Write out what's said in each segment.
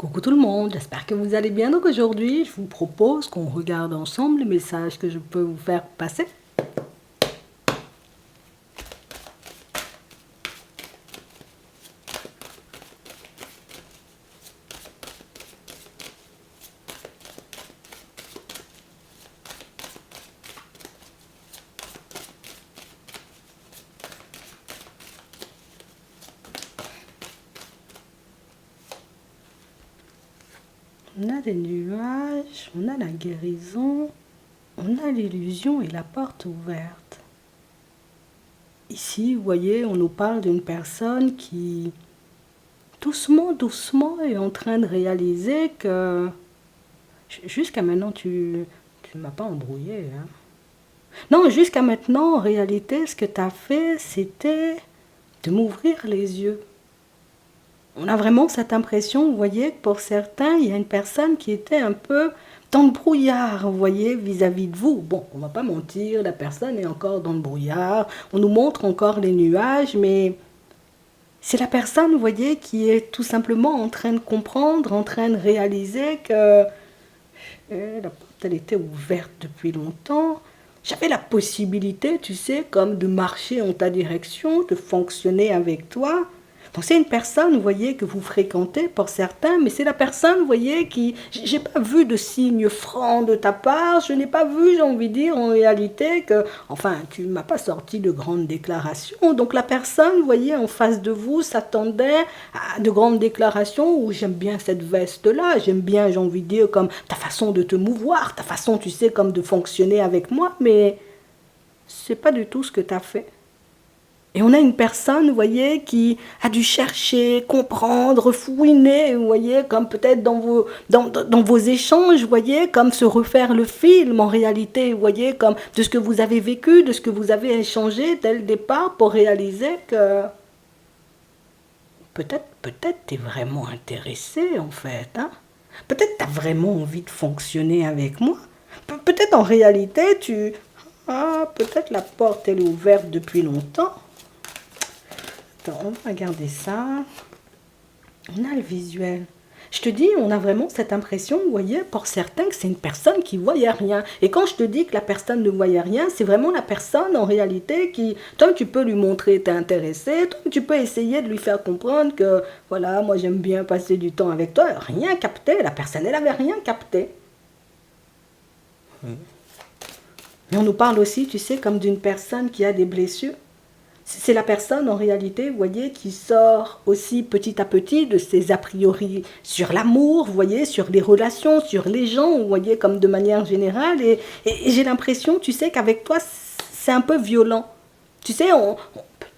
Coucou tout le monde, j'espère que vous allez bien. Donc aujourd'hui, je vous propose qu'on regarde ensemble les messages que je peux vous faire passer. On a des nuages, on a la guérison, on a l'illusion et la porte ouverte. Ici, vous voyez, on nous parle d'une personne qui, doucement, doucement, est en train de réaliser que jusqu'à maintenant, tu ne m'as pas embrouillé. Hein. Non, jusqu'à maintenant, en réalité, ce que tu as fait, c'était de m'ouvrir les yeux. On a vraiment cette impression, vous voyez, que pour certains, il y a une personne qui était un peu dans le brouillard, vous voyez, vis-à-vis de vous. Bon, on ne va pas mentir, la personne est encore dans le brouillard, on nous montre encore les nuages, mais c'est la personne, vous voyez, qui est tout simplement en train de comprendre, en train de réaliser que la porte, elle était ouverte depuis longtemps. J'avais la possibilité, tu sais, comme de marcher en ta direction, de fonctionner avec toi. Donc c'est une personne, vous voyez, que vous fréquentez pour certains, mais c'est la personne, vous voyez, qui... J'ai pas vu de signe franc de ta part, je n'ai pas vu, j'ai envie de dire, en réalité, que... Enfin, tu m'as pas sorti de grandes déclarations. Donc la personne, vous voyez, en face de vous, s'attendait à de grandes déclarations où j'aime bien cette veste-là, j'aime bien, j'ai envie de dire, comme ta façon de te mouvoir, ta façon, tu sais, comme de fonctionner avec moi, mais c'est pas du tout ce que tu as fait. Et on a une personne, vous voyez, qui a dû chercher, comprendre, fouiner, vous voyez, comme peut-être dans vos échanges, vous voyez, comme se refaire le film en réalité, vous voyez, comme de ce que vous avez vécu, de ce que vous avez échangé dès le départ pour réaliser que peut-être t'es vraiment intéressé en fait, hein. Peut-être t'as vraiment envie de fonctionner avec moi. Peut-être en réalité peut-être la porte elle est ouverte depuis longtemps. Attends, on va regarder ça. On a le visuel. Je te dis, on a vraiment cette impression, vous voyez, pour certains, que c'est une personne qui ne voyait rien. Et quand je te dis que la personne ne voyait rien, c'est vraiment la personne, en réalité, qui, toi, tu peux lui montrer t'es intéressé, toi, tu peux essayer de lui faire comprendre que, voilà, moi, j'aime bien passer du temps avec toi. Rien capté, la personne, elle n'avait rien capté. Mais on nous parle aussi, tu sais, comme d'une personne qui a des blessures. C'est la personne, en réalité, vous voyez, qui sort aussi petit à petit de ses a priori sur l'amour, vous voyez, sur les relations, sur les gens, vous voyez, comme de manière générale. Et j'ai l'impression, tu sais, qu'avec toi, c'est un peu violent. Tu sais,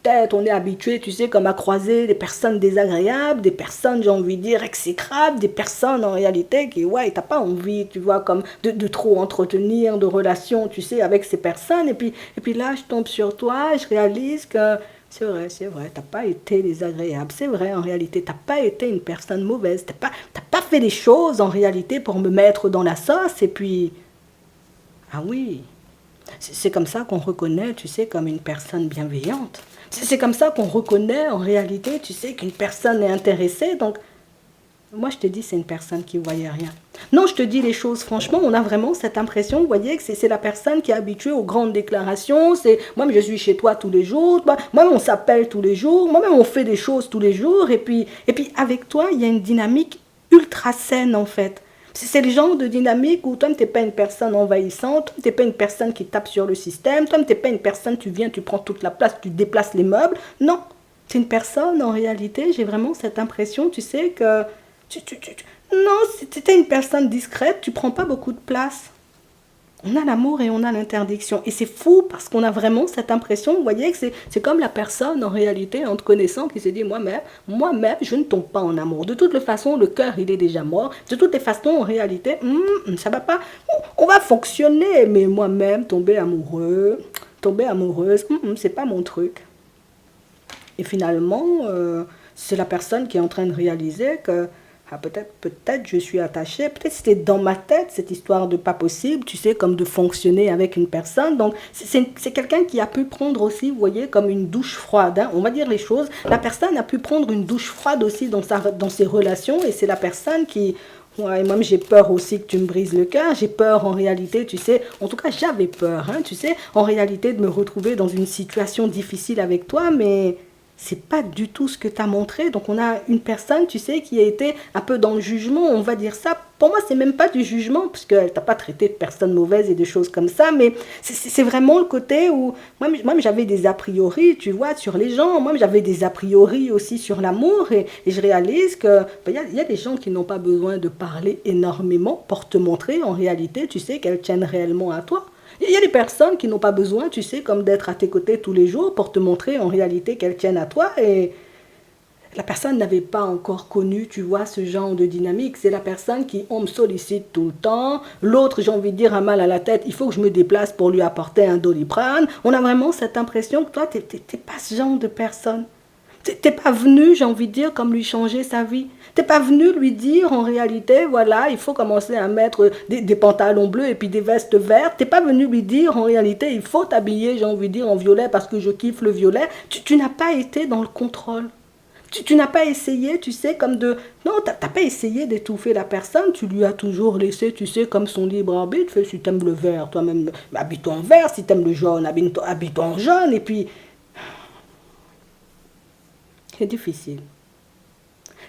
peut-être on est habitué, tu sais, comme à croiser des personnes désagréables, des personnes, j'ai envie de dire, exécrables, des personnes en réalité qui, ouais, t'as pas envie, tu vois, comme de trop entretenir de relations, tu sais, avec ces personnes. Et puis là, je tombe sur toi, je réalise que c'est vrai, t'as pas été désagréable. C'est vrai, en réalité, t'as pas été une personne mauvaise. T'as pas fait les choses, en réalité, pour me mettre dans la sauce. Et puis, ah oui, c'est comme ça qu'on reconnaît, tu sais, comme une personne bienveillante. C'est comme ça qu'on reconnaît en réalité, tu sais, qu'une personne est intéressée. Donc, moi, je te dis, c'est une personne qui ne voyait rien. Non, je te dis les choses franchement, on a vraiment cette impression, vous voyez, que c'est la personne qui est habituée aux grandes déclarations. C'est moi-même, je suis chez toi tous les jours. Moi-même, on s'appelle tous les jours. Moi-même, on fait des choses tous les jours. Et puis avec toi, il y a une dynamique ultra saine, en fait. C'est le genre de dynamique où toi, tu n'es pas une personne envahissante, toi, tu n'es pas une personne qui tape sur le système, toi, tu n'es pas une personne, tu viens, tu prends toute la place, tu déplaces les meubles. Non, c'est une personne, en réalité, j'ai vraiment cette impression, tu sais, que... non, si tu es une personne discrète, tu prends pas beaucoup de place. On a l'amour et on a l'interdiction. Et c'est fou parce qu'on a vraiment cette impression, vous voyez, que c'est comme la personne en réalité, en te connaissant, qui se dit moi-même, je ne tombe pas en amour. De toute façon, le cœur, il est déjà mort. De toutes les façons, en réalité, ça va pas. On va fonctionner, mais moi-même, tomber amoureuse, c'est pas mon truc. Et finalement, c'est la personne qui est en train de réaliser que Ah, peut-être je suis attachée, peut-être c'était dans ma tête cette histoire de pas possible, tu sais, comme de fonctionner avec une personne. Donc c'est quelqu'un qui a pu prendre aussi, vous voyez, comme une douche froide, hein. On va dire les choses. La personne a pu prendre une douche froide aussi dans ses relations et c'est la personne qui... Ouais, moi j'ai peur aussi que tu me brises le cœur, j'ai peur en réalité, tu sais, en tout cas j'avais peur, hein, tu sais, en réalité de me retrouver dans une situation difficile avec toi, mais c'est pas du tout ce que tu as montré. Donc on a une personne, tu sais, qui a été un peu dans le jugement, on va dire ça. Pour moi, c'est même pas du jugement, parce qu'elle t'a pas traité de personne mauvaise et des choses comme ça, mais c'est vraiment le côté où moi j'avais des a priori, tu vois, sur les gens. Moi j'avais des a priori aussi sur l'amour, et je réalise que y a des gens qui n'ont pas besoin de parler énormément pour te montrer en réalité, tu sais, qu'elles tiennent réellement à toi. Il y a des personnes qui n'ont pas besoin, tu sais, comme d'être à tes côtés tous les jours pour te montrer en réalité qu'elles tiennent à toi. Et la personne n'avait pas encore connu, tu vois, ce genre de dynamique. C'est la personne qui, on me sollicite tout le temps. L'autre, j'ai envie de dire, a mal à la tête. Il faut que je me déplace pour lui apporter un Doliprane. On a vraiment cette impression que toi, t'es pas ce genre de personne. T'es pas venu, j'ai envie de dire, comme lui changer sa vie. T'es pas venu lui dire, en réalité, voilà, il faut commencer à mettre des pantalons bleus et puis des vestes vertes. T'es pas venu lui dire, en réalité, il faut t'habiller, j'ai envie de dire, en violet parce que je kiffe le violet. Tu n'as pas été dans le contrôle. Tu n'as pas essayé, tu sais, comme de... Non, t'as pas essayé d'étouffer la personne, tu lui as toujours laissé, tu sais, comme son libre arbitre. Fais, si t'aimes le vert, toi-même, habille-toi en vert. Si t'aimes le jaune, habille-toi en jaune. Et puis, c'est difficile.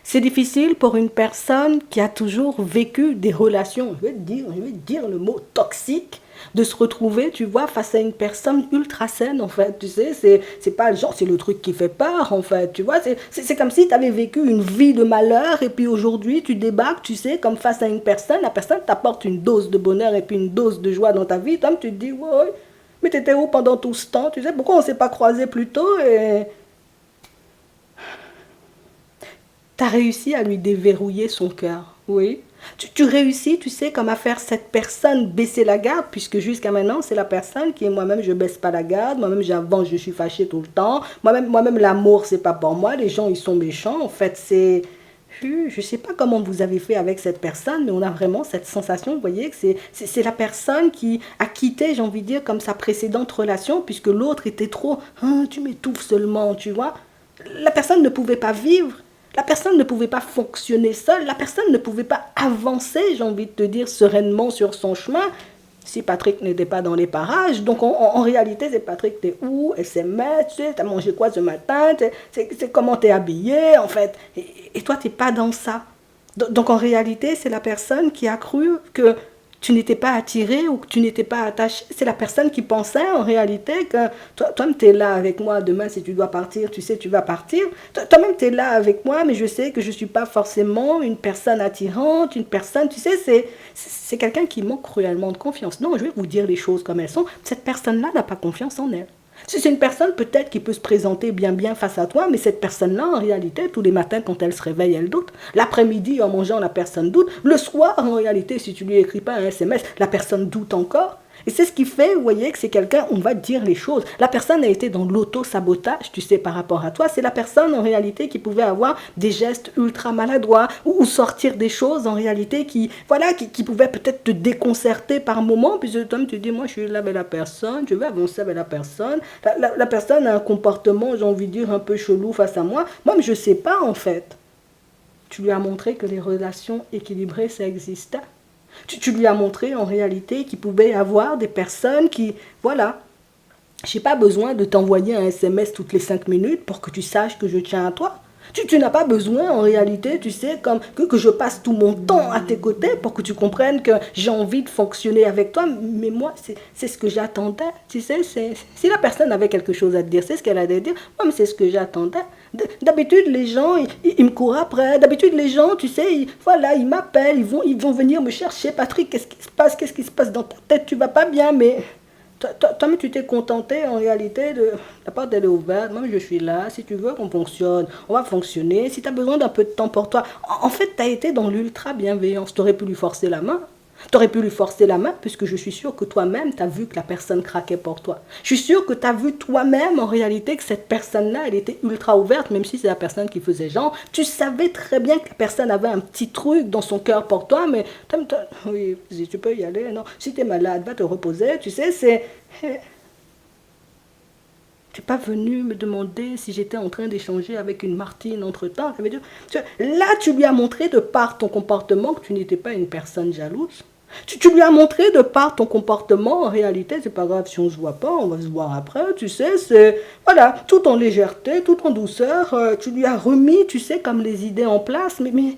C'est difficile pour une personne qui a toujours vécu des relations, je vais dire le mot toxique, de se retrouver, tu vois, face à une personne ultra saine, en fait, tu sais, c'est pas le genre, c'est le truc qui fait peur, en fait, tu vois, c'est comme si tu avais vécu une vie de malheur, et puis aujourd'hui, tu débarques, tu sais, comme face à une personne, la personne t'apporte une dose de bonheur et puis une dose de joie dans ta vie, toi, tu te dis, ouais, mais t'étais où pendant tout ce temps, tu sais, pourquoi on s'est pas croisés plus tôt, et... Tu as réussi à lui déverrouiller son cœur, oui. Tu réussis, tu sais, comme à faire cette personne baisser la garde, puisque jusqu'à maintenant, c'est la personne qui est moi-même, je baisse pas la garde, moi-même, j'avance, je suis fâchée tout le temps, moi-même, l'amour, c'est pas pour moi, les gens, ils sont méchants, en fait, c'est... Je sais pas comment vous avez fait avec cette personne, mais on a vraiment cette sensation, vous voyez, que c'est la personne qui a quitté, j'ai envie de dire, comme sa précédente relation, puisque l'autre était trop, ah, tu m'étouffes seulement, tu vois. La personne ne pouvait pas vivre. La personne ne pouvait pas fonctionner seule, la personne ne pouvait pas avancer, j'ai envie de te dire, sereinement sur son chemin, si Patrick n'était pas dans les parages. Donc en réalité, c'est Patrick, t'es où? SMS, tu sais, t'as mangé quoi ce matin? C'est comment t'es habillé, en fait. Et toi, t'es pas dans ça. Donc en réalité, c'est la personne qui a cru que tu n'étais pas attiré ou que tu n'étais pas attaché. C'est la personne qui pensait en réalité que toi-même tu es là avec moi, demain si tu dois partir, tu sais tu vas partir. Toi-même tu es là avec moi, mais je sais que je ne suis pas forcément une personne attirante, une personne, tu sais, c'est quelqu'un qui manque cruellement de confiance. Non, je vais vous dire les choses comme elles sont. Cette personne-là n'a pas confiance en elle. C'est une personne peut-être qui peut se présenter bien face à toi, mais cette personne-là, en réalité, tous les matins quand elle se réveille, elle doute. L'après-midi, en mangeant, la personne doute. Le soir, en réalité, si tu lui écris pas un SMS, la personne doute encore. Et c'est ce qui fait, vous voyez, que c'est quelqu'un, on va dire les choses. La personne a été dans l'auto-sabotage, tu sais, par rapport à toi. C'est la personne, en réalité, qui pouvait avoir des gestes ultra maladroits ou sortir des choses, en réalité, qui pouvaient peut-être te déconcerter par moment. Puis toi, tu dis, moi, je suis là avec la personne, je vais avancer avec la personne. La personne a un comportement, j'ai envie de dire, un peu chelou face à moi. Moi, mais je sais pas, en fait. Tu lui as montré que les relations équilibrées, ça existait. Tu lui as montré en réalité qu'il pouvait y avoir des personnes qui, voilà, j'ai pas besoin de t'envoyer un SMS toutes les 5 minutes pour que tu saches que je tiens à toi. Tu n'as pas besoin en réalité, tu sais, comme que je passe tout mon temps à tes côtés pour que tu comprennes que j'ai envie de fonctionner avec toi. Mais moi, c'est ce que j'attendais. Tu sais, si la personne avait quelque chose à te dire, c'est ce qu'elle a à dire. Moi, mais c'est ce que j'attendais. D'habitude, les gens, ils me courent après. D'habitude, les gens, tu sais, ils m'appellent, ils vont venir me chercher. Patrick, qu'est-ce qui se passe? Qu'est-ce qui se passe dans ta tête? Tu vas pas bien, mais... Toi-même, tu t'es contenté en réalité de la porte elle est ouverte. Moi, je suis là. Si tu veux qu'on fonctionne, on va fonctionner. Si tu as besoin d'un peu de temps pour toi. En fait, tu as été dans l'ultra bienveillance. Tu aurais pu lui forcer la main. Tu aurais pu lui forcer la main, puisque je suis sûre que toi-même, tu as vu que la personne craquait pour toi. Je suis sûre que tu as vu toi-même, en réalité, que cette personne-là, elle était ultra ouverte, même si c'est la personne qui faisait genre. Tu savais très bien que la personne avait un petit truc dans son cœur pour toi, mais oui, si tu peux y aller, non. Si tu es malade, va te reposer, tu sais, c'est... Tu n'es pas venu me demander si j'étais en train d'échanger avec une Martine entre-temps. Là, tu lui as montré de par ton comportement que tu n'étais pas une personne jalouse. Tu lui as montré de par ton comportement, en réalité, c'est pas grave si on se voit pas, on va se voir après, tu sais, c'est, voilà, tout en légèreté, tout en douceur, tu lui as remis, tu sais, comme les idées en place, mais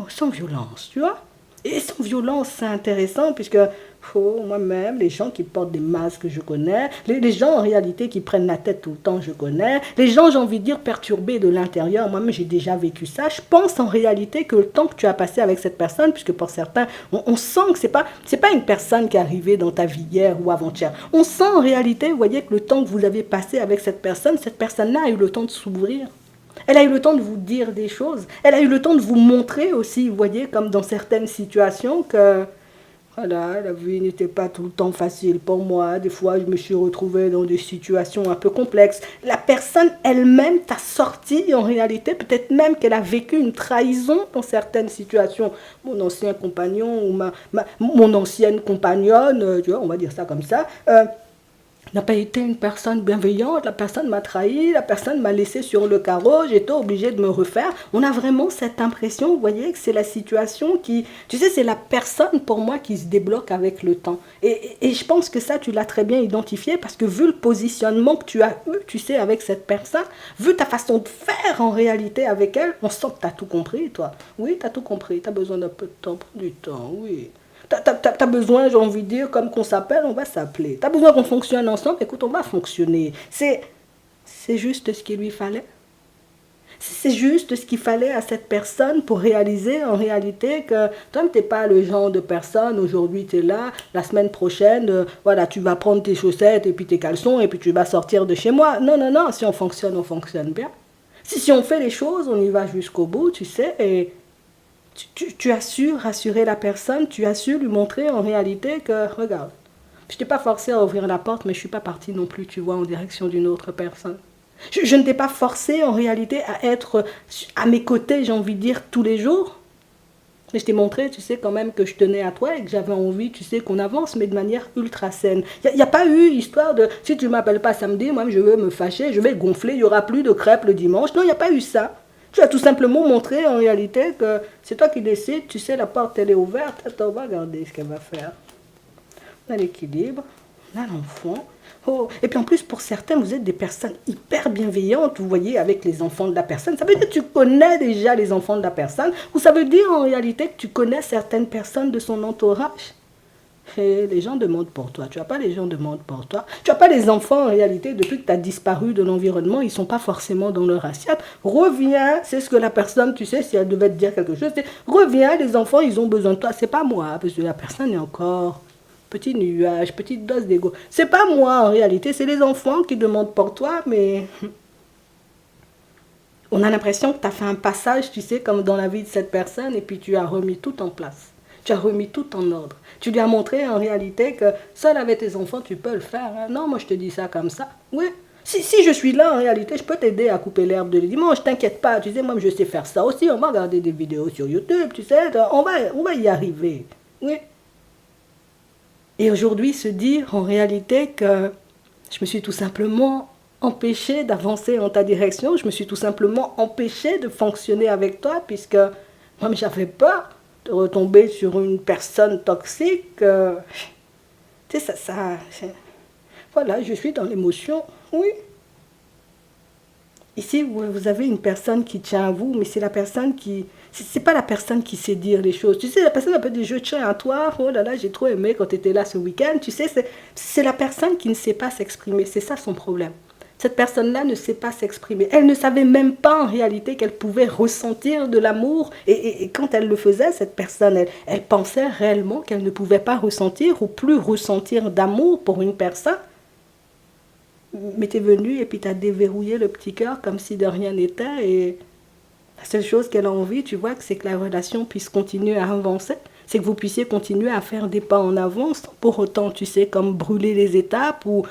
sans violence, tu vois. Et sans violence, c'est intéressant, puisque moi-même, les gens qui portent des masques, je connais. Les gens, en réalité, qui prennent la tête tout le temps, je connais. Les gens, j'ai envie de dire, perturbés de l'intérieur. Moi-même, j'ai déjà vécu ça. Je pense, en réalité, que le temps que tu as passé avec cette personne, puisque pour certains, on sent que c'est pas une personne qui est arrivée dans ta vie hier ou avant-hier. On sent, en réalité, vous voyez, que le temps que vous avez passé avec cette personne-là a eu le temps de s'ouvrir. Elle a eu le temps de vous dire des choses. Elle a eu le temps de vous montrer aussi, vous voyez, comme dans certaines situations, que... Voilà, la vie n'était pas tout le temps facile pour moi. Des fois, je me suis retrouvée dans des situations un peu complexes. La personne elle-même t'a sorti, en réalité, peut-être même qu'elle a vécu une trahison dans certaines situations. Mon ancien compagnon ou mon ancienne compagnonne, tu vois, on va dire ça comme ça, n'a pas été une personne bienveillante, la personne m'a trahi, la personne m'a laissé sur le carreau, j'étais obligée de me refaire. On a vraiment cette impression, vous voyez, que c'est la situation qui... Tu sais, c'est la personne pour moi qui se débloque avec le temps. Et je pense que ça, tu l'as très bien identifié parce que vu le positionnement que tu as eu, tu sais, avec cette personne, vu ta façon de faire en réalité avec elle, on sent que tu as tout compris, toi. Oui, tu as tout compris, tu as besoin d'un peu de temps, prends du temps, oui. T'as besoin, j'ai envie de dire, comme qu'on s'appelle, on va s'appeler. T'as besoin qu'on fonctionne ensemble, écoute, on va fonctionner. C'est juste ce qu'il lui fallait. C'est juste ce qu'il fallait à cette personne pour réaliser en réalité que toi, tu n'es pas le genre de personne, aujourd'hui tu es là, la semaine prochaine, voilà, tu vas prendre tes chaussettes et puis tes caleçons et puis tu vas sortir de chez moi. Non, non, non, si on fonctionne bien. Si on fait les choses, on y va jusqu'au bout, tu sais, et... Tu as su rassurer la personne, tu as su lui montrer en réalité que, regarde, je t'ai pas forcé à ouvrir la porte, mais je suis pas partie non plus, tu vois, en direction d'une autre personne. Je ne t'ai pas forcé en réalité à être à mes côtés, j'ai envie de dire, tous les jours. Mais je t'ai montré, tu sais, quand même que je tenais à toi et que j'avais envie, tu sais, qu'on avance, mais de manière ultra saine. Il n'y a pas eu histoire de, si tu ne m'appelles pas samedi, moi je vais me fâcher, je vais gonfler, il n'y aura plus de crêpes le dimanche. Non, il n'y a pas eu ça. Tu as tout simplement montré en réalité que c'est toi qui décides, tu sais, la porte elle est ouverte, attends, on va regarder ce qu'elle va faire. On a l'équilibre, on a l'enfant. Oh. Et puis en plus, pour certains, vous êtes des personnes hyper bienveillantes, vous voyez, avec les enfants de la personne. Ça veut dire que tu connais déjà les enfants de la personne, ou ça veut dire en réalité que tu connais certaines personnes de son entourage. Et les gens demandent pour toi. Tu vois pas les gens demandent pour toi. Tu vois pas les enfants, en réalité, depuis que tu as disparu de l'environnement, ils ne sont pas forcément dans leur assiette. Reviens, c'est ce que la personne, tu sais, si elle devait te dire quelque chose, c'est reviens, les enfants, ils ont besoin de toi. C'est pas moi, parce que la personne est encore petit nuage, petite dose d'ego. C'est pas moi, en réalité, c'est les enfants qui demandent pour toi, mais... On a l'impression que tu as fait un passage, tu sais, comme dans la vie de cette personne, et puis tu as remis tout en place. Tu as remis tout en ordre. Tu lui as montré en réalité que seul avec tes enfants, tu peux le faire. Hein. Non, moi je te dis ça comme ça. Oui. Si je suis là, en réalité, je peux t'aider à couper l'herbe de dimanche. T'inquiète pas, tu sais, moi je sais faire ça aussi. On va regarder des vidéos sur YouTube, tu sais. On va y arriver. Oui. Et aujourd'hui, se dire en réalité que je me suis tout simplement empêchée d'avancer en ta direction. Je me suis tout simplement empêchée de fonctionner avec toi puisque moi j'avais peur de retomber sur une personne toxique. Tu sais, voilà, je suis dans l'émotion, oui. Ici, vous avez une personne qui tient à vous, mais c'est la personne qui... C'est pas la personne qui sait dire les choses. Tu sais, la personne peut dire, je tiens à toi, oh là là, j'ai trop aimé quand tu étais là ce week-end. Tu sais, c'est la personne qui ne sait pas s'exprimer. C'est ça son problème. Cette personne-là ne sait pas s'exprimer. Elle ne savait même pas en réalité qu'elle pouvait ressentir de l'amour. Et quand elle le faisait, cette personne, elle pensait réellement qu'elle ne pouvait pas ressentir ou plus ressentir d'amour pour une personne. Mais tu es venu et puis tu as déverrouillé le petit cœur comme si de rien n'était. Et la seule chose qu'elle a envie, tu vois, c'est que la relation puisse continuer à avancer. c'est que vous puissiez continuer à faire des pas en avant sans pour autant, tu sais, comme brûler les étapes ou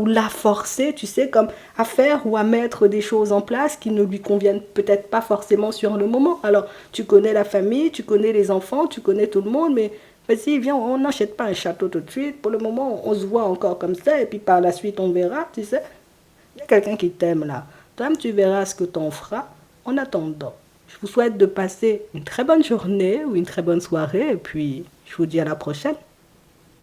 la forcer, tu sais, comme à faire ou à mettre des choses en place qui ne lui conviennent peut-être pas forcément sur le moment. Alors, tu connais la famille, tu connais les enfants, tu connais tout le monde, mais vas-y, viens, on n'achète pas un château tout de suite. Pour le moment, on se voit encore comme ça, et puis par la suite, on verra, tu sais. Il y a quelqu'un qui t'aime là. Toi, tu verras ce que t'en feras en attendant. Je vous souhaite de passer une très bonne journée ou une très bonne soirée, et puis je vous dis à la prochaine.